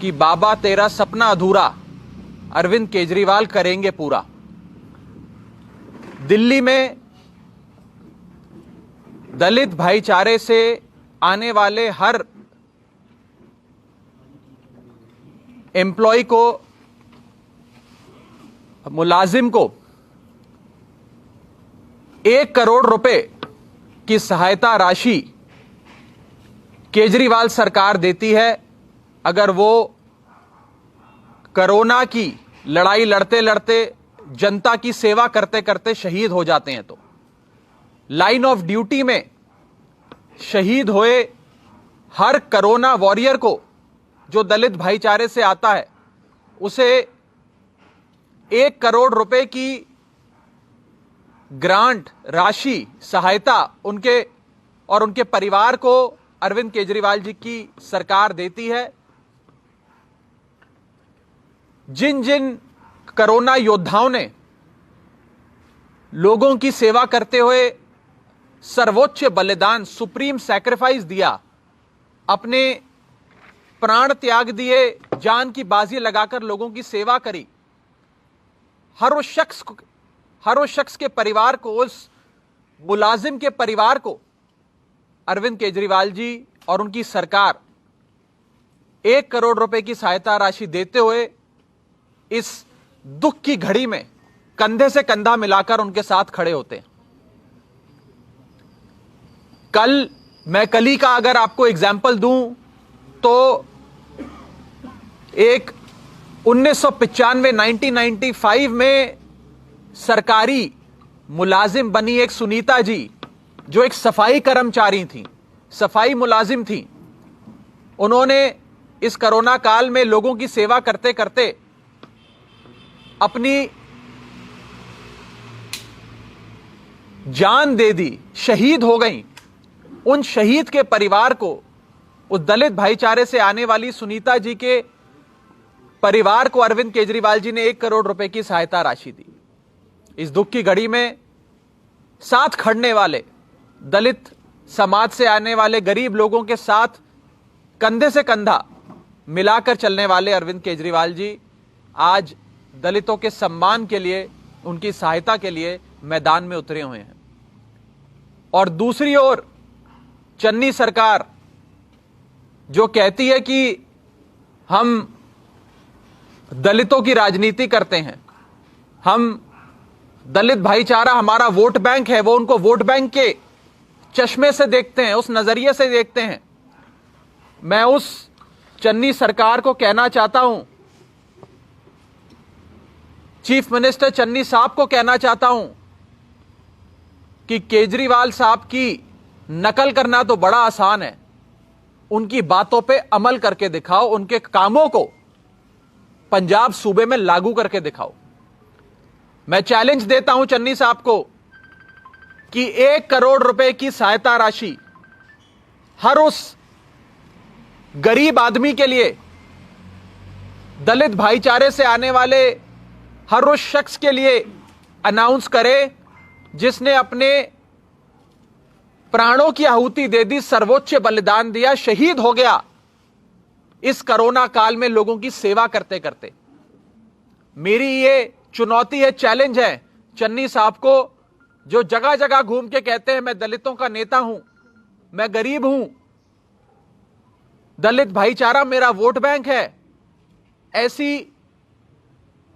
कि बाबा तेरा सपना अधूरा, अरविंद केजरीवाल करेंगे पूरा। दिल्ली में दलित भाईचारे से आने वाले हर एम्प्लॉय को, मुलाजिम को 1 करोड़ रुपए की सहायता राशि केजरीवाल सरकार देती है अगर वो कोरोना की लड़ाई लड़ते लड़ते, जनता की सेवा करते करते शहीद हो जाते हैं। तो लाइन ऑफ ड्यूटी में शहीद हुए हर कोरोना वॉरियर को जो दलित भाईचारे से आता है, उसे 1 करोड़ रुपए की ग्रांट राशि, सहायता उनके और उनके परिवार को अरविंद केजरीवाल जी की सरकार देती है। जिन जिन कोरोना योद्धाओं ने लोगों की सेवा करते हुए सर्वोच्च बलिदान, सुप्रीम सैक्रिफाइस दिया, अपने प्राण त्याग दिए, जान की बाजी लगाकर लोगों की सेवा करी, हर उस शख्स के परिवार को, उस मुलाजिम के परिवार को अरविंद केजरीवाल जी और उनकी सरकार 1 करोड़ रुपए की सहायता राशि देते हुए इस दुख की घड़ी में कंधे से कंधा मिलाकर उनके साथ खड़े होते हैं। मैं कल का अगर आपको एग्जाम्पल दूं तो एक 1995 में सरकारी मुलाजिम बनी एक सुनीता जी, जो एक सफाई कर्मचारी थी, सफाई मुलाजिम थी। उन्होंने इस कोरोना काल में लोगों की सेवा करते करते अपनी जान दे दी, शहीद हो गई। उन शहीद के परिवार को, उस दलित भाईचारे से आने वाली सुनीता जी के परिवार को अरविंद केजरीवाल जी ने 1 करोड़ रुपए की सहायता राशि दी। इस दुख की घड़ी में साथ खड़ने वाले, दलित समाज से आने वाले गरीब लोगों के साथ कंधे से कंधा मिलाकर चलने वाले अरविंद केजरीवाल जी आज दलितों के सम्मान के लिए, उनकी सहायता के लिए मैदान में उतरे हुए हैं। और दूसरी ओर चन्नी सरकार जो कहती है कि हम दलितों की राजनीति करते हैं, हम दलित भाईचारा हमारा वोट बैंक है, वो उनको वोट बैंक के चश्मे से देखते हैं, उस नजरिए से देखते हैं। मैं उस चन्नी सरकार को कहना चाहता हूं, चीफ मिनिस्टर चन्नी साहब को कहना चाहता हूं कि केजरीवाल साहब की नकल करना तो बड़ा आसान है, उनकी बातों पे अमल करके दिखाओ, उनके कामों को पंजाब सूबे में लागू करके दिखाओ। मैं चैलेंज देता हूं चन्नी साहब को कि 1 करोड़ रुपए की सहायता राशि हर उस गरीब आदमी के लिए, दलित भाईचारे से आने वाले हर उस शख्स के लिए अनाउंस करे जिसने अपने प्राणों की आहुति दे दी, सर्वोच्च बलिदान दिया, शहीद हो गया इस कोरोना काल में लोगों की सेवा करते करते। मेरी ये चुनौती है, चैलेंज है चन्नी साहब को, जो जगह जगह घूम के कहते हैं मैं दलितों का नेता हूं, मैं गरीब हूं, दलित भाईचारा मेरा वोट बैंक है। ऐसी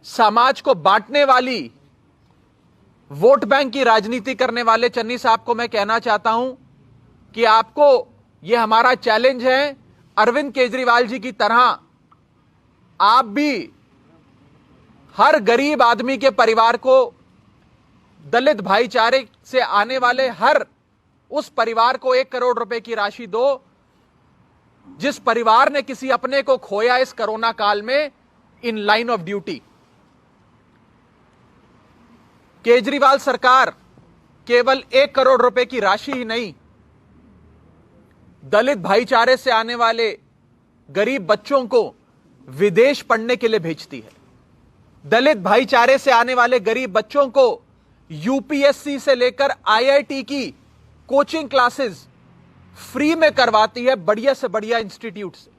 समाज को बांटने वाली, वोट बैंक की राजनीति करने वाले चन्नी साहब को मैं कहना चाहता हूं कि आपको, यह हमारा चैलेंज है, अरविंद केजरीवाल जी की तरह आप भी हर गरीब आदमी के परिवार को, दलित भाईचारे से आने वाले हर उस परिवार को 1 करोड़ रुपए की राशि दो जिस परिवार ने किसी अपने को खोया इस कोरोना काल में in line of duty. Kejriwal सरकार केवल 1 करोड़ रुपए की राशि ही नहीं, दलित भाईचारे से आने वाले गरीब बच्चों को विदेश पढ़ने के लिए भेजती है। दलित भाईचारे से आने वाले गरीब बच्चों को यूपीएससी से लेकर आईआईटी की कोचिंग क्लासेस फ्री में करवाती है, बढ़िया से बढ़िया इंस्टीट्यूट से।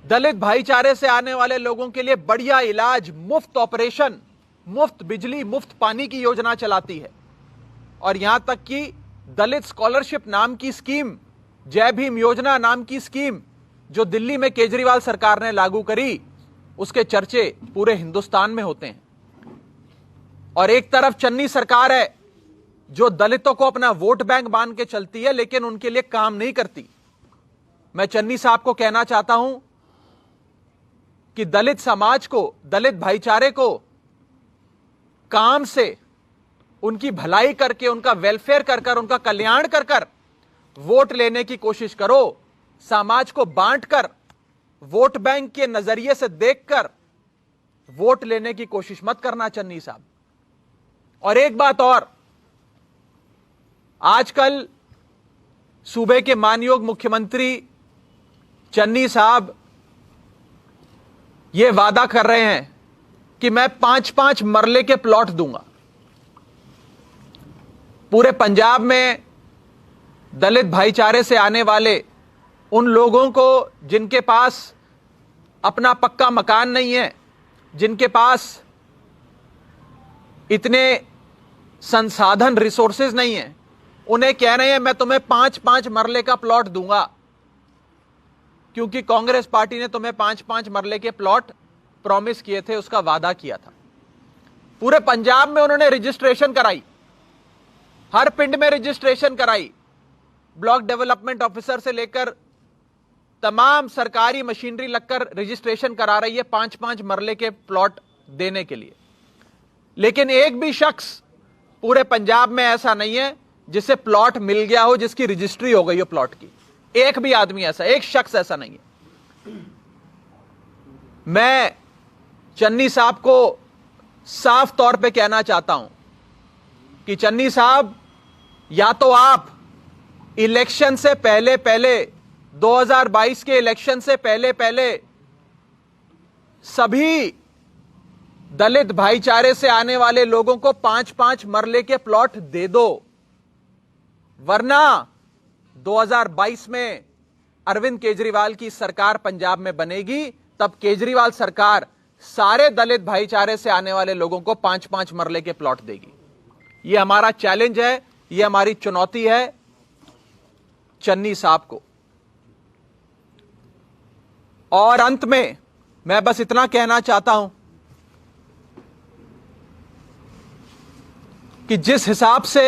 दलित भाईचारे से आने वाले लोगों के लिए बढ़िया इलाज, मुफ्त ऑपरेशन, मुफ्त बिजली, मुफ्त पानी की योजना चलाती है। और यहां तक कि दलित स्कॉलरशिप नाम की स्कीम, जय भीम योजना नाम की स्कीम जो दिल्ली में केजरीवाल सरकार ने लागू करी, उसके चर्चे पूरे हिंदुस्तान में होते हैं। और एक तरफ चन्नी सरकार है जो दलितों को अपना वोट बैंक मान के चलती है, लेकिन उनके लिए काम नहीं करती। मैं चन्नी साहब को कहना चाहता हूं कि दलित समाज को, दलित भाईचारे को काम से, उनकी भलाई करके, उनका वेलफेयर कर कर, उनका कल्याण कर कर वोट लेने की कोशिश करो। समाज को बांटकर, वोट बैंक के नजरिए से देखकर वोट लेने की कोशिश मत करना चन्नी साहब। और एक बात और, आजकल सूबे के मानयोग मुख्यमंत्री चन्नी साहब यह वादा कर रहे हैं कि मैं 5-5 मरले के प्लॉट दूंगा। पूरे पंजाब में दलित भाईचारे से आने वाले उन लोगों को जिनके पास अपना पक्का मकान नहीं है, जिनके पास इतने संसाधन, रिसोर्सेज नहीं है, उन्हें कह रहे हैं मैं तुम्हें 5-5 मरले का प्लॉट दूंगा, क्योंकि कांग्रेस पार्टी ने तुम्हें 5-5 मरले के प्लॉट प्रॉमिस किए थे, उसका वादा किया था। पूरे पंजाब में उन्होंने रजिस्ट्रेशन कराई, हर पिंड में रजिस्ट्रेशन कराई, ब्लॉक डेवलपमेंट ऑफिसर से लेकर तमाम सरकारी मशीनरी लगकर रजिस्ट्रेशन करा रही है 5-5 मरले के प्लॉट देने के लिए। लेकिन एक भी शख्स पूरे पंजाब में ऐसा नहीं है जिसे प्लॉट मिल गया हो, जिसकी रजिस्ट्री हो गई हो प्लॉट की। एक भी आदमी ऐसा, एक शख्स ऐसा नहीं है। मैं चन्नी साहब को साफ तौर पे कहना चाहता हूं कि चन्नी साहब, या तो आप इलेक्शन से पहले पहले, 2022 के इलेक्शन से पहले पहले सभी दलित भाईचारे से आने वाले लोगों को 5-5 मरले के प्लॉट दे दो, वरना 2022 में अरविंद केजरीवाल की सरकार पंजाब में बनेगी। तब केजरीवाल सरकार सारे दलित भाईचारे से आने वाले लोगों को 5-5 मरले के प्लॉट देगी। यह हमारा चैलेंज है, यह हमारी चुनौती है चन्नी साहब को। और अंत में मैं बस इतना कहना चाहता हूं कि जिस हिसाब से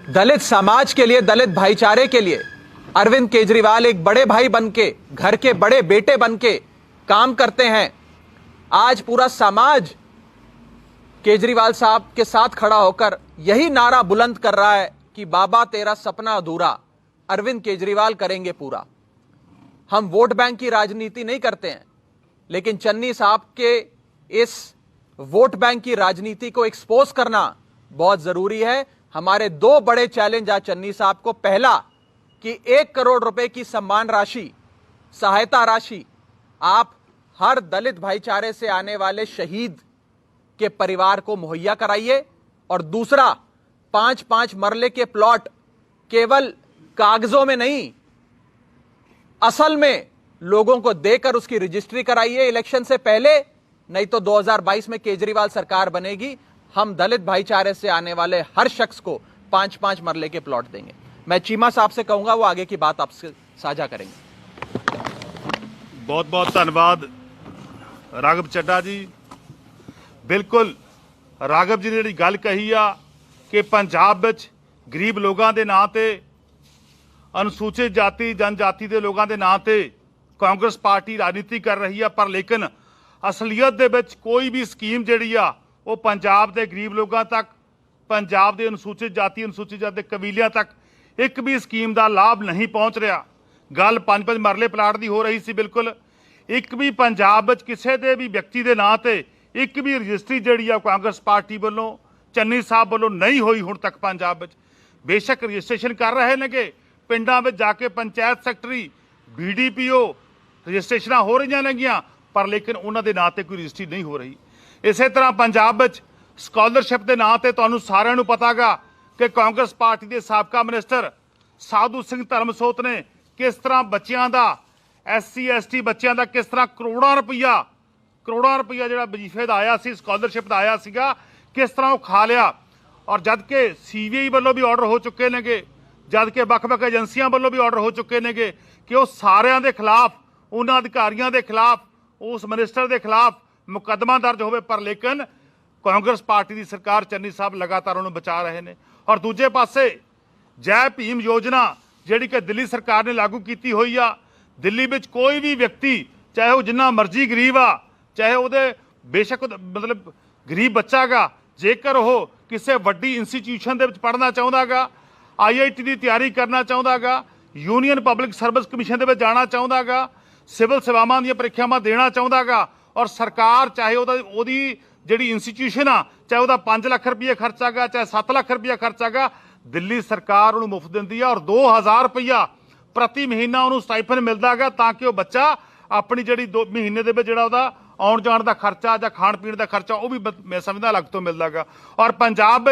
दलित समाज के लिए, दलित भाईचारे के लिए अरविंद केजरीवाल एक बड़े भाई बनके, घर के बड़े बेटे बनके काम करते हैं, आज पूरा समाज केजरीवाल साहब के साथ खड़ा होकर यही नारा बुलंद कर रहा है कि बाबा तेरा सपना अधूरा, अरविंद केजरीवाल करेंगे पूरा। हम वोट बैंक की राजनीति नहीं करते हैं, लेकिन चन्नी साहब के इस वोट बैंक की राजनीति को एक्सपोज करना बहुत जरूरी है। हमारे 2 बड़े चैलेंज आज चन्नी साहब को, पहला कि 1 करोड़ रुपए की सम्मान राशि, सहायता राशि आप हर दलित भाईचारे से आने वाले शहीद के परिवार को मुहैया कराइए, और दूसरा 5-5 मरले के प्लॉट केवल कागजों में नहीं, असल में लोगों को देकर उसकी रजिस्ट्री कराइए इलेक्शन से पहले, नहीं तो 2022 में केजरीवाल सरकार बनेगी, हम दलित भाईचारे से आने वाले हर शख्स को 5-5 मरले के प्लॉट देंगे। मैं चीमा साहब से कहूंगा वो आगे की बात आपसे साझा करेंगे। बहुत बहुत धन्यवाद राघव चड्ढा जी। बिल्कुल राघव जी ने जिहड़ी गल कही आ कि पंजाब विच गरीब लोगों के नां ते, अनुसूचित जाति जनजाति के लोगों के नां ते कांग्रेस पार्टी राजनीति कर रही है, पर लेकिन असलीयत दे विच कोई भी स्कीम जिहड़ी आ वो पंजाब के गरीब लोगों तक, पंजाब के अनुसूचित जाति कबीलियां तक एक भी स्कीम का लाभ नहीं पहुँच रहा। गल 5-5 मरले प्लाट की हो रही सी, बिल्कुल एक भी पंजाब विच किसी के भी व्यक्ति के नां ते एक भी रजिस्ट्री जिहड़ी आ कांग्रेस पार्टी वालों, चन्नी साहब वालों नहीं हुई हुण तक पंजाब विच। बेशक रजिस्ट्रेशन कर रहे हैं कि पिंडां विच जाके पंचायत सैकटरी, BDPO रजिस्ट्रेशन हो रही नेगियां, पर लेकिन उन्होंने नां ते कोई रजिस्ट्री नहीं हो रही। इस तरह पंजाब विच स्कॉलरशिप के नां ते तुहानूं सारिआं नूं पता गा कि कांग्रेस पार्टी के साबका मिनिस्टर साधु सिंह धर्मसोत ने किस तरह बच्चों का SC ST ਬੱਚਿਆਂ ਦਾ ਕਿਸ ਤਰ੍ਹਾਂ ਕਰੋੜਾਂ ਰੁਪਈਆ ਜਿਹੜਾ ਵਜ਼ੀਫੇ ਦਾ ਆਇਆ ਸੀ, ਸਕਾਲਰਸ਼ਿਪ ਦਾ ਆਇਆ ਸੀਗਾ, ਕਿਸ ਤਰ੍ਹਾਂ ਉਹ ਖਾ ਲਿਆ। ਔਰ ਜਦ ਕਿ CBI ਵੱਲੋਂ ਵੀ ਆਰਡਰ ਹੋ ਚੁੱਕੇ ਨੇਗੇ, ਜਦ ਕਿ ਵੱਖ-ਵੱਖ ਏਜੰਸੀਆਂ ਵੱਲੋਂ ਵੀ ਆਰਡਰ ਹੋ ਚੁੱਕੇ ਨੇਗੇ ਕਿ ਉਹ ਸਾਰਿਆਂ ਦੇ ਖਿਲਾਫ, ਉਹਨਾਂ ਅਧਿਕਾਰੀਆਂ ਦੇ ਖਿਲਾਫ, ਉਸ ਮਿਨਿਸਟਰ ਦੇ ਖਿਲਾਫ ਮੁਕੱਦਮਾ ਦਰਜ ਹੋਵੇ। ਪਰ ਲੇਕਿਨ ਕਾਂਗਰਸ ਪਾਰਟੀ ਦੀ ਸਰਕਾਰ, ਚੰਨੀ ਸਾਹਿਬ ਲਗਾਤਾਰ ਉਹਨੂੰ ਬਚਾ ਰਹੇ ਨੇ। ਔਰ ਦੂਜੇ ਪਾਸੇ ਜੈ ਭੀਮ ਯੋਜਨਾ ਜਿਹੜੀ ਕਿ ਦਿੱਲੀ ਸਰਕਾਰ ਨੇ ਲਾਗੂ ਕੀਤੀ ਹੋਈ ਆ, ਦਿੱਲੀ ਵਿੱਚ ਕੋਈ ਵੀ ਵਿਅਕਤੀ, ਚਾਹੇ ਉਹ ਜਿੰਨਾ ਮਰਜ਼ੀ ਗਰੀਬ ਆ, ਚਾਹੇ ਉਹਦੇ ਬੇਸ਼ੱਕ ਮਤਲਬ ਗਰੀਬ ਬੱਚਾ ਗਾ, ਜੇਕਰ ਉਹ ਕਿਸੇ ਵੱਡੀ ਇੰਸਟੀਟਿਊਸ਼ਨ ਦੇ ਵਿੱਚ ਪੜ੍ਹਨਾ ਚਾਹੁੰਦਾ ਗਾ, IIT ਦੀ ਤਿਆਰੀ ਕਰਨਾ ਚਾਹੁੰਦਾ ਗਾ, ਯੂਨੀਅਨ ਪਬਲਿਕ ਸਰਵਿਸ ਕਮਿਸ਼ਨ ਦੇ ਵਿੱਚ ਜਾਣਾ ਚਾਹੁੰਦਾ ਗਾ, ਸਿਵਲ ਸੇਵਾਵਾਂ ਦੀਆਂ ਪ੍ਰੀਖਿਆਵਾਂ ਦੇਣਾ ਚਾਹੁੰਦਾ ਗਾ, ਔਰ ਸਰਕਾਰ ਚਾਹੇ ਉਹਦੀ ਜਿਹੜੀ ਇੰਸਟੀਟਿਊਸ਼ਨ ਆ, ਚਾਹੇ ਉਹਦਾ 5 ਲੱਖ ਰੁਪਏ ਖਰਚਾ ਗਾ, ਚਾਹੇ 7 ਲੱਖ ਰੁਪਏ ਖਰਚਾ ਗਾ, ਦਿੱਲੀ ਸਰਕਾਰ ਉਹਨੂੰ ਮੁਫਤ ਦਿੰਦੀ ਆ। ਔਰ 2000 ਰੁਪਈਆ ਪ੍ਰਤੀ ਮਹੀਨਾ ਉਹਨੂੰ ਸਟਾਈਪਨ ਮਿਲਦਾ ਗਾ, ਤਾਂ ਕਿ ਉਹ ਬੱਚਾ ਆਪਣੀ ਜਿਹੜੀ 2 ਮਹੀਨੇ ਦੇ ਵਿੱਚ ਜਿਹੜਾ ਉਹਦਾ ਆਉਣ ਜਾਣ ਦਾ ਖਰਚਾ ਜਾਂ ਖਾਣ ਪੀਣ ਦਾ ਖਰਚਾ ਉਹ ਵੀ ਮੈਂ ਸਮਝਦਾ ਅਲੱਗ ਤੋਂ ਮਿਲਦਾ ਗਾ। ਔਰ ਪੰਜਾਬ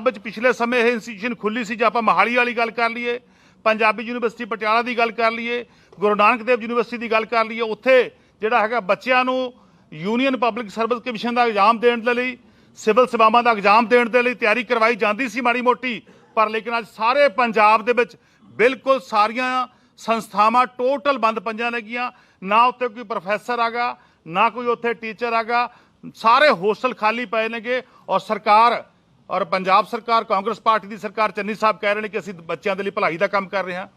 ਵਿੱਚ ਪਿਛਲੇ ਸਮੇਂ ਇਹ ਇੰਸਟੀਟਿਊਸ਼ਨ ਖੁੱਲੀ ਸੀ। ਜੇ ਆਪਾਂ ਮੋਹਾਲੀ ਵਾਲੀ ਗੱਲ ਕਰ ਲਈਏ, ਪੰਜਾਬੀ ਯੂਨੀਵਰਸਿਟੀ ਪਟਿਆਲਾ ਦੀ ਗੱਲ ਕਰ ਲਈਏ, ਗੁਰੂ ਨਾਨਕ ਦੇਵ ਯੂਨੀਵਰਸਿਟੀ ਦੀ ਗੱਲ ਕਰ ਲਈਏ, ਉੱਥੇ ਜਿਹੜਾ ਹੈਗਾ ਬੱਚਿਆਂ ਨੂੰ ਯੂਨੀਅਨ ਪਬਲਿਕ ਸਰਵਿਸ ਕਮਿਸ਼ਨ ਦਾ ਐਗਜ਼ਾਮ ਦੇਣ ਦੇ ਲਈ, ਸਿਵਲ ਸੇਵਾਵਾਂ ਦਾ ਐਗਜ਼ਾਮ ਦੇਣ ਦੇ ਲਈ ਤਿਆਰੀ ਕਰਵਾਈ ਜਾਂਦੀ ਸੀ ਮਾੜੀ ਮੋਟੀ। ਪਰ ਲੇਕਿਨ ਅੱਜ ਸਾਰੇ ਪੰਜਾਬ ਦੇ ਵਿੱਚ ਬਿਲਕੁਲ ਸਾਰੀਆਂ ਸੰਸਥਾਵਾਂ ਟੋਟਲ ਬੰਦ ਪਈਆਂ ਨੇਗੀਆਂ। ਨਾ ਉੱਥੇ ਕੋਈ ਪ੍ਰੋਫੈਸਰ ਆਗਾ, ਨਾ ਕੋਈ ਉੱਥੇ ਟੀਚਰ ਆਗਾ, ਸਾਰੇ ਹੋਸਟਲ ਖਾਲੀ ਪਏ ਨੇਗੇ। ਔਰ ਸਰਕਾਰ, ਔਰ ਪੰਜਾਬ ਸਰਕਾਰ, ਕਾਂਗਰਸ ਪਾਰਟੀ ਦੀ ਸਰਕਾਰ, ਚੰਨੀ ਸਾਹਿਬ ਕਹਿ ਰਹੇ ਨੇ ਕਿ ਅਸੀਂ ਬੱਚਿਆਂ ਦੇ ਲਈ ਭਲਾਈ ਦਾ ਕੰਮ ਕਰ ਰਹੇ ਹਾਂ।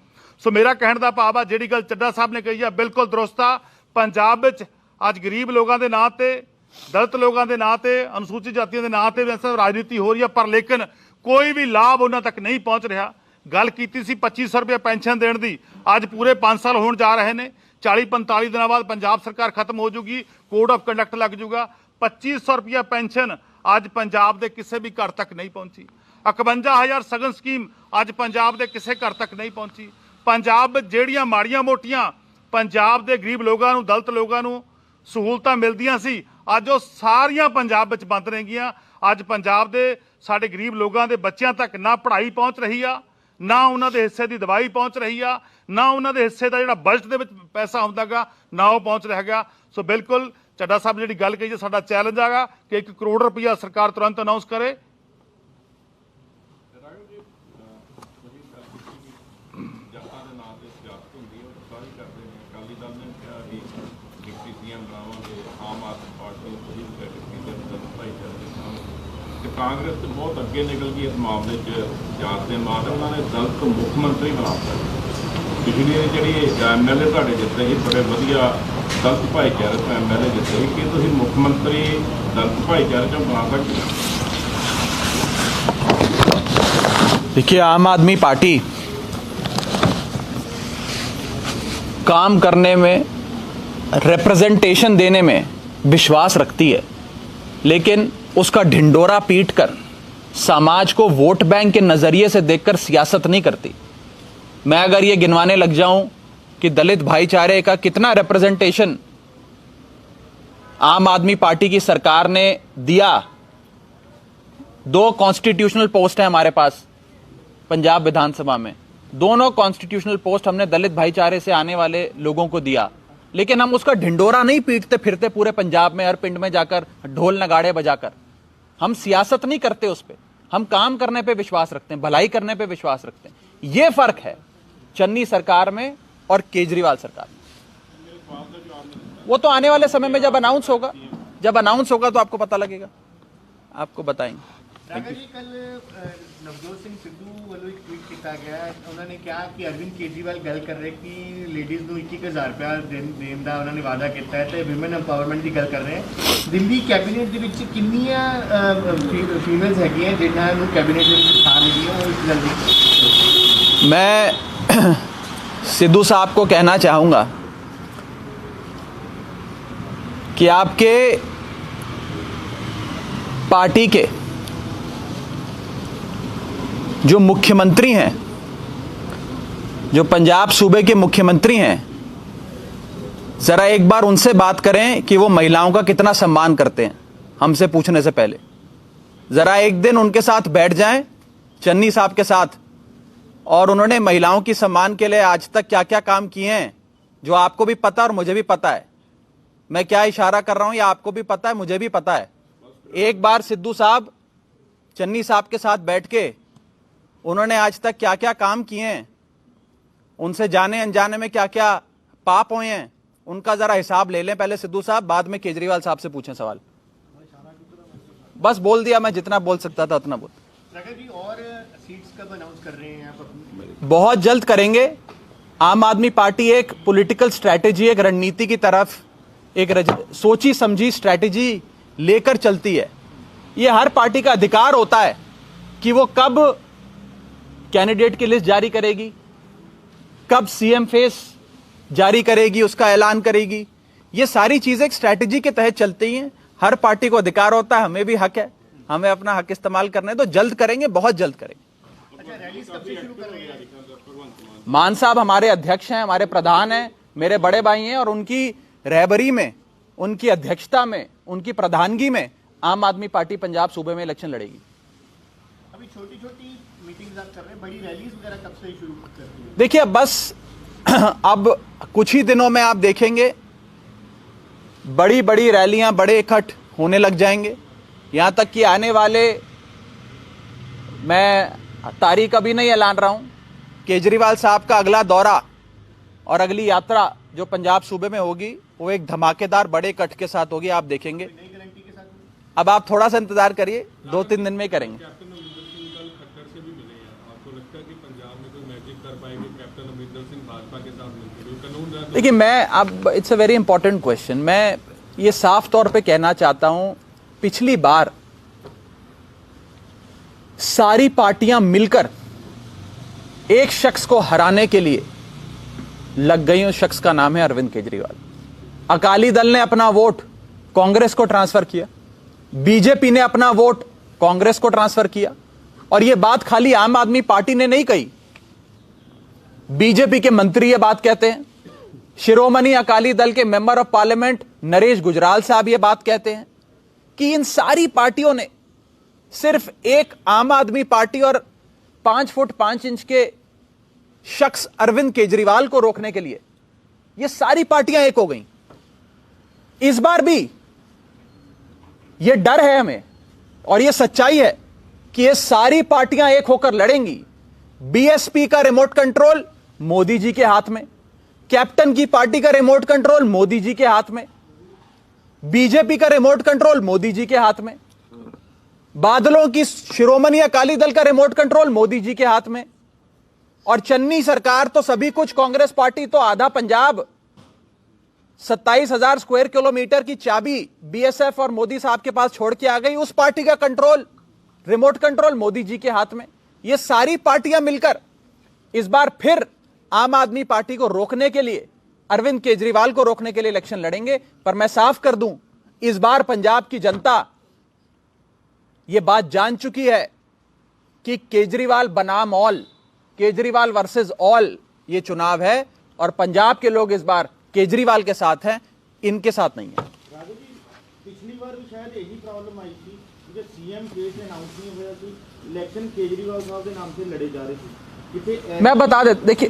ਸੋ ਮੇਰਾ ਕਹਿਣ ਦਾ ਭਾਵ ਆ, ਜਿਹੜੀ ਗੱਲ ਚੱਡਾ ਸਾਹਿਬ ਨੇ ਕਹੀ ਆ ਬਿਲਕੁਲ ਦਰੁਸਤ ਆ। ਪੰਜਾਬ ਵਿੱਚ ਅੱਜ ਗਰੀਬ ਲੋਕਾਂ ਦੇ ਨਾਂ ਤੇ, ਦਲਿਤ ਲੋਕਾਂ ਦੇ ਨਾਂ ਤੇ, ਅਨੁਸੂਚਿਤ ਜਾਤੀਆਂ ਦੇ ਨਾਂ ਤੇ ਰਾਜਨੀਤੀ ਹੋ ਰਹੀ ਆ, ਪਰ ਲੇਕਿਨ ਕੋਈ ਵੀ ਲਾਭ ਉਹਨਾਂ ਤੱਕ ਨਹੀਂ ਪਹੁੰਚ ਰਿਹਾ। ਗੱਲ ਕੀਤੀ ਸੀ 2500 ਰੁਪਏ ਪੈਨਸ਼ਨ ਦੇਣ ਦੀ, ਅੱਜ ਪੂਰੇ 5 ਸਾਲ ਹੋਣ ਜਾ ਰਹੇ ਨੇ। 40-45 ਦਿਨਾਂ ਬਾਅਦ ਪੰਜਾਬ ਸਰਕਾਰ ਖਤਮ ਹੋ ਜੂਗੀ, ਕੋਡ ਆਫ ਕੰਡਕਟ ਲੱਗ ਜੂਗਾ। 2500 ਰੁਪਏ ਪੈਨਸ਼ਨ ਅੱਜ ਪੰਜਾਬ ਦੇ ਕਿਸੇ ਵੀ ਘਰ ਤੱਕ ਨਹੀਂ ਪਹੁੰਚੀ। 51000 ਸਗਨ ਸਕੀਮ ਅੱਜ ਪੰਜਾਬ ਦੇ ਕਿਸੇ ਘਰ ਤੱਕ ਨਹੀਂ ਪਹੁੰਚੀ। ਪੰਜਾਬ ਵਿੱਚ ਜਿਹੜੀਆਂ ਮਾੜੀਆਂ ਮੋਟੀਆਂ ਪੰਜਾਬ ਦੇ ਗਰੀਬ ਲੋਕਾਂ ਨੂੰ, ਦਲਿਤ ਲੋਕਾਂ ਨੂੰ ਸਹੂਲਤਾਂ ਮਿਲਦੀਆਂ ਸੀ, ਅੱਜ ਉਹ ਸਾਰੀਆਂ ਪੰਜਾਬ ਵਿੱਚ ਬੰਦ ਨੇਗੀਆਂ। ਅੱਜ ਪੰਜਾਬ ਦੇ ਸਾਡੇ ਗਰੀਬ ਲੋਕਾਂ ਦੇ ਬੱਚਿਆਂ ਤੱਕ ਨਾ ਪੜ੍ਹਾਈ ਪਹੁੰਚ ਰਹੀ ਆ, ਨਾ ਉਹਨਾਂ ਦੇ ਹਿੱਸੇ ਦੀ ਦਵਾਈ ਪਹੁੰਚ ਰਹੀ ਆ, ਨਾ ਉਹਨਾਂ ਦੇ ਹਿੱਸੇ ਦਾ ਜਿਹੜਾ ਬਜਟ ਦੇ ਵਿੱਚ ਪੈਸਾ ਆਉਂਦਾ ਗਾ, ਨਾ ਉਹ ਪਹੁੰਚ ਰਿਹਾ ਗਾ। ਸੋ ਬਿਲਕੁਲ ਚੱਡਾ ਸਾਹਿਬ ਜਿਹੜੀ ਗੱਲ ਕਹੀ, ਸਾਡਾ ਚੈਲੰਜ ਆਗਾ ਕਿ 1 ਕਰੋੜ ਰੁਪਈਆ ਸਰਕਾਰ ਤੁਰੰਤ ਅਨਾਉਂਸ ਕਰੇ। ਕਾਂਗਰਸ ਤੇ ਬਹੁਤ ਅੱਗੇ ਨਿਕਲ ਗਈ ਇਸ ਮਾਮਲੇ 'ਚ। ਜਾਤ ਦੇ ਮਾਮਲੇ ਉਹਨਾਂ ਨੇ ਦਲਿਤ ਮੁੱਖ ਮੰਤਰੀ ਬਣਾਤਾ। ਪਿਛਲੀ ਜਿਹੜੀ MLA ਤੁਹਾਡੇ ਜਿੱਤੇ ਸੀ, ਬੜੇ ਵਧੀਆ ਦਲਿਤ ਭਾਈਚਾਰੇ ਤੋਂ MLA ਜਿੱਤੇ ਸੀ, ਕਿ ਤੁਸੀਂ ਮੁੱਖ ਮੰਤਰੀ दलित भाईचारे जो बना सकते हैं? देखिए, आम आदमी पार्टी काम करने में, रिप्रेजेंटेशन देने में विश्वास रखती है, लेकिन उसका ढिंडोरा पीटकर समाज को वोट बैंक के नजरिए से देखकर सियासत नहीं करती। मैं अगर ये गिनवाने लग जाऊं कि दलित भाईचारे का कितना रिप्रेजेंटेशन आम आदमी पार्टी की सरकार ने दिया, 2 कॉन्स्टिट्यूशनल पोस्ट है हमारे पास पंजाब विधानसभा में, दोनों कॉन्स्टिट्यूशनल पोस्ट हमने दलित भाईचारे से आने वाले लोगों को दिया, लेकिन हम उसका ढिंडोरा नहीं पीटते फिरते पूरे पंजाब में, हर पिंड में जाकर ढोल नगाड़े बजाकर। हम सियासत नहीं करते उस पर, हम काम करने पे विश्वास रखते हैं, भलाई करने पे विश्वास रखते हैं। यह फर्क है चन्नी सरकार में और केजरीवाल सरकार में। वो तो आने वाले समय में जब अनाउंस होगा तो आपको पता लगेगा, आपको बताएंगे। जी, कल नवजोत सिंह सिद्धू वालों एक ट्वीट किया गया, उन्होंने कहा कि अरविंद केजरीवाल गल कर रहे कि लेडीज़ ਨੂੰ 21,000 ਰੁਪਇਆ ਦੇਣ ਦਾ ਉਹਨਾਂ ਨੇ ਵਾਅਦਾ ਕੀਤਾ ਹੈ ਤੇ ਵਿਮਨ ਐਮਪਾਵਰਮੈਂਟ ਦੀ ਗੱਲ ਕਰ ਰਹੇ ਹਨ। ਦਿੱਲੀ ਕੈਬਨਿਟ ਦੇ ਵਿੱਚ ਕਿੰਨੀਆਂ ਫੀਮੇਲਸ ਹੈਗੀਆਂ ਜਿਨ੍ਹਾਂ ਨੂੰ ਕੈਬਨਿਟ ਦੇ ਵਿੱਚ ਥਾਂ ਮਿਲੀ ਹੈ, ਇਸ ਗੱਲ ਦੀ? मैं सिद्धू साहब को कहना चाहूँगा कि आपके पार्टी के जो मुख्यमंत्री हैं, जो पंजाब सूबे के मुख्यमंत्री हैं, ज़रा एक बार उनसे बात करें कि वो महिलाओं का कितना सम्मान करते हैं। हमसे पूछने से पहले ज़रा एक दिन उनके साथ बैठ जाएं, चन्नी साहब के साथ, और उन्होंने महिलाओं की सम्मान के लिए आज तक क्या क्या काम किए हैं जो आपको भी पता है और मुझे भी पता है मैं क्या इशारा कर रहा हूं, या आपको भी पता है मुझे भी पता है। एक बार सिद्धू साहब चन्नी साहब के साथ बैठ के उन्होंने आज तक क्या क्या काम किए हैं, उनसे जाने अनजाने में क्या क्या पाप हुए हैं, उनका जरा हिसाब ले लें पहले सिद्धू साहब, बाद में केजरीवाल साहब से पूछें सवाल। बस बोल दिया मैं, जितना बोल सकता था उतना बोल। राघव जी, और सीट्स कब अनाउंस कर रहे हैं आप? बहुत जल्द करेंगे। आम आदमी पार्टी एक पॉलिटिकल स्ट्रैटेजी, एक रणनीति की तरफ एक सोची समझी स्ट्रैटेजी लेकर चलती है। यह हर पार्टी का अधिकार होता है कि वो कब कैंडिडेट की लिस्ट जारी करेगी, कब सीएम फेस जारी करेगी, उसका ऐलान करेगी। ये सारी चीजें एक स्ट्रैटेजी के तहत चलती हैं। हर पार्टी को अधिकार होता है, हमें भी हक है, हमें अपना हक इस्तेमाल करना है, तो जल्द करेंगे, बहुत जल्द करेंगे। अच्छा, रैलीज कब से शुरू कर रहे हैं? मान साहब हमारे अध्यक्ष हैं, हमारे प्रधान हैं, मेरे बड़े भाई हैं, और उनकी रहबरी में, उनकी अध्यक्षता में, उनकी प्रधानगी में आम आदमी पार्टी पंजाब सूबे में इलेक्शन लड़ेगी। अभी छोटी छोटी मीटिंग्स आप कर रहे हैं, बड़ी रैलीज वगैरह कब से शुरू करती है? देखिए अब बस अब कुछ ही दिनों में आप देखेंगे बड़ी बड़ी रैलियां, बड़े इकट्ठ होने लग जाएंगे। यहां तक कि आने वाले, मैं तारीख अभी नहीं ऐलान रहा हूं, केजरीवाल साहब का अगला दौरा और अगली यात्रा जो पंजाब सूबे में होगी वो एक धमाकेदार बड़े इकट्ठ के साथ होगी, आप देखेंगे। नई गारंटी के साथ? अब आप थोड़ा सा इंतजार करिए, 2-3 दिन में करेंगे। कैप्टन अमरिंदर सिंह कल खट्टर से भी मिले हैं, आपको लगता है कि पंजाब में कोई मैजिक कर पाएंगे कैप्टन अमरिंदर सिंह भाजपा के साथ मिलकर? कानून देखिए मैं अब, it's a very important question, मैं ये साफ तौर पे कहना चाहता हूं, पिछली बार सारी पार्टियां मिलकर एक शख्स को हराने के लिए लग गई, उस शख्स का नाम है अरविंद केजरीवाल। अकाली दल ने अपना वोट कांग्रेस को ट्रांसफर किया, बीजेपी ने अपना वोट कांग्रेस को ट्रांसफर किया, और यह बात खाली आम आदमी पार्टी ने नहीं कही, बीजेपी के मंत्री यह बात कहते हैं, शिरोमणि अकाली दल के member of parliament Naresh Gujral साहब यह बात कहते हैं कि इन सारी पार्टियों ने सिर्फ एक आम आदमी पार्टी और 5 फुट 5 इंच के शख्स अरविंद केजरीवाल को रोकने के लिए ये सारी पार्टियां एक हो गईं। इस बार भी यह डर है हमें, और यह सच्चाई है कि ये सारी पार्टियां एक होकर लड़ेंगी। बीएसपी का रिमोट कंट्रोल मोदी जी के हाथ में, कैप्टन की पार्टी का रिमोट कंट्रोल मोदी जी के हाथ में, बीजेपी का रिमोट कंट्रोल मोदी जी के हाथ में, बादलों की शिरोमणि अकाली दल का रिमोट कंट्रोल मोदी जी के हाथ में, और चन्नी सरकार तो सभी कुछ, कांग्रेस पार्टी तो आधा पंजाब, 27,000 स्क्वायर किलोमीटर की चाबी बीएसएफ और मोदी साहब के पास छोड़ के आ गई। उस पार्टी का control, remote control Modi ji के हाथ में। ये सारी पार्टियां मिलकर इस बार फिर आम आदमी पार्टी को रोकने के लिए, अरविंद केजरीवाल को रोकने के लिए इलेक्शन लड़ेंगे। पर मैं साफ कर दूं, इस बार पंजाब की जनता यह बात जान चुकी है कि केजरीवाल बनाम ऑल, केजरीवाल वर्सेस ऑल ये चुनाव है, और पंजाब के लोग इस बार केजरीवाल के साथ हैं, इनके साथ नहीं है। राघव जी, पिछली बार भी शायद यही प्रॉब्लम आई थी कि सीएम केस अनाउंस नहीं हुआ कि इलेक्शन केजरीवाल साहब के नाम से लड़े जा रहे थे। मैं बता दे, देखिए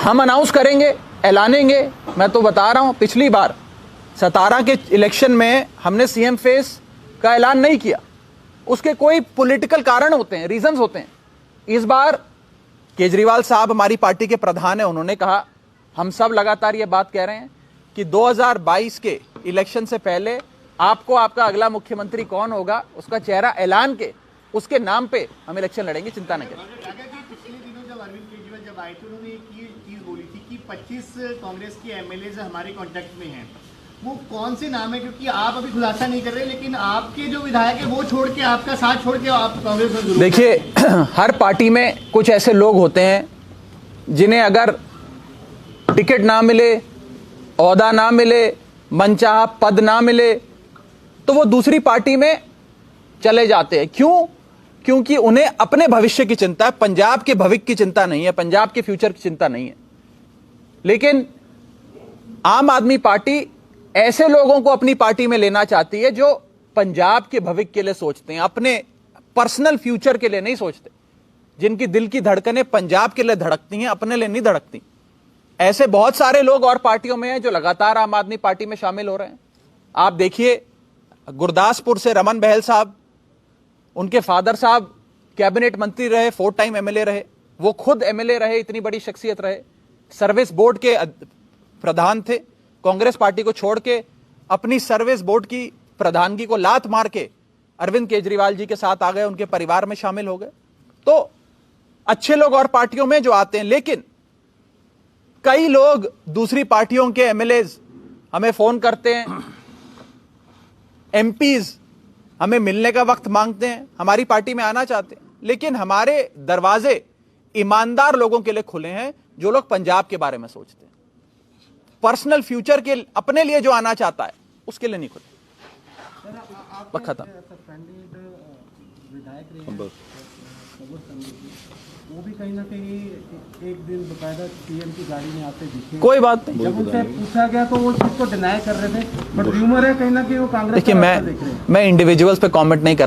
हम अनाउंस करेंगे, ऐलानेंगे। मैं तो बता रहा हूं, पिछली बार 17 के इलेक्शन में हमने सीएम फेस का ऐलान नहीं किया, उसके कोई पॉलिटिकल कारण होते हैं, रीजंस होते हैं। इस बार केजरीवाल साहब हमारी पार्टी के प्रधान है, उन्होंने कहा, हम सब लगातार ये बात कह रहे हैं कि 2022 के इलेक्शन से पहले आपको आपका अगला मुख्यमंत्री कौन होगा उसका चेहरा ऐलान के, उसके नाम पे हम इलेक्शन लड़ेंगे, चिंता न करें। पिछले दिनों जब अरविंद केजरीवाल जब आए थे, उन्होंने एक चीज बोली थी कि 25 कांग्रेस के एमएलए हमारे कांटेक्ट में हैं। वो कौन से नाम है? क्योंकि आप अभी खुलासा नहीं कर रहे, लेकिन आपके जो विधायक है वो छोड़ के, आपका साथ छोड़ के आप कांग्रेस में जुड़। देखिए हर पार्टी में कुछ ऐसे लोग होते हैं जिन्हें अगर टिकट ना मिले, ओहदा ना मिले, मनचाहा पद ना मिले, तो वो दूसरी पार्टी में चले जाते हैं। क्यों? क्योंकि उन्हें अपने भविष्य की चिंता है, पंजाब के भविष्य की चिंता नहीं है, पंजाब के फ्यूचर की चिंता नहीं है। लेकिन आम आदमी पार्टी ऐसे लोगों को अपनी पार्टी में लेना चाहती है जो पंजाब के भविष्य के लिए सोचते हैं, अपने पर्सनल फ्यूचर के लिए नहीं सोचते, जिनकी दिल की धड़कनें पंजाब के लिए धड़कती हैं, अपने लिए नहीं धड़कती। ऐसे बहुत सारे लोग और पार्टियों में हैं जो लगातार आम आदमी पार्टी में शामिल हो रहे हैं। आप देखिए, गुरदासपुर से रमन बहल साहब, उनके फादर साहब कैबिनेट मंत्री रहे, 4 टाइम एमएलए रहे, वो खुद एमएलए रहे, इतनी बड़ी शख्सियत रहे, सर्विस बोर्ड के प्रधान थे, कांग्रेस पार्टी को छोड़ के अपनी सर्विस बोर्ड की प्रधानगी को लात मार के अरविंद केजरीवाल जी के साथ आ गए, उनके परिवार में शामिल हो गए। तो अच्छे लोग और पार्टियों में जो आते हैं, लेकिन कई लोग दूसरी पार्टियों के एमएलएज हमें फोन करते हैं, एमपीज हमें मिलने का वक्त मांगते हैं, हमारी पार्टी में आना चाहते हैं, लेकिन हमारे दरवाजे ईमानदार लोगों के लिए खुले हैं, जो लोग पंजाब के बारे में सोचते हैं, पर्सनल फ्यूचर के अपने लिए जो आना चाहता है उसके लिए नहीं खुले। खत्म। वो भी कहीं ना कहीं एक दिन बकायदा सीएम की गाड़ी में आते दिखे। कोई बात नहीं, जब उनसे पूछा गया तो वो चीज को डिनाई कर रहे थे, बट र्यूमर है कहीं ना कहीं वो कांग्रेस देखिए, मैं इंडिविजुअल्स पे कमेंट नहीं करना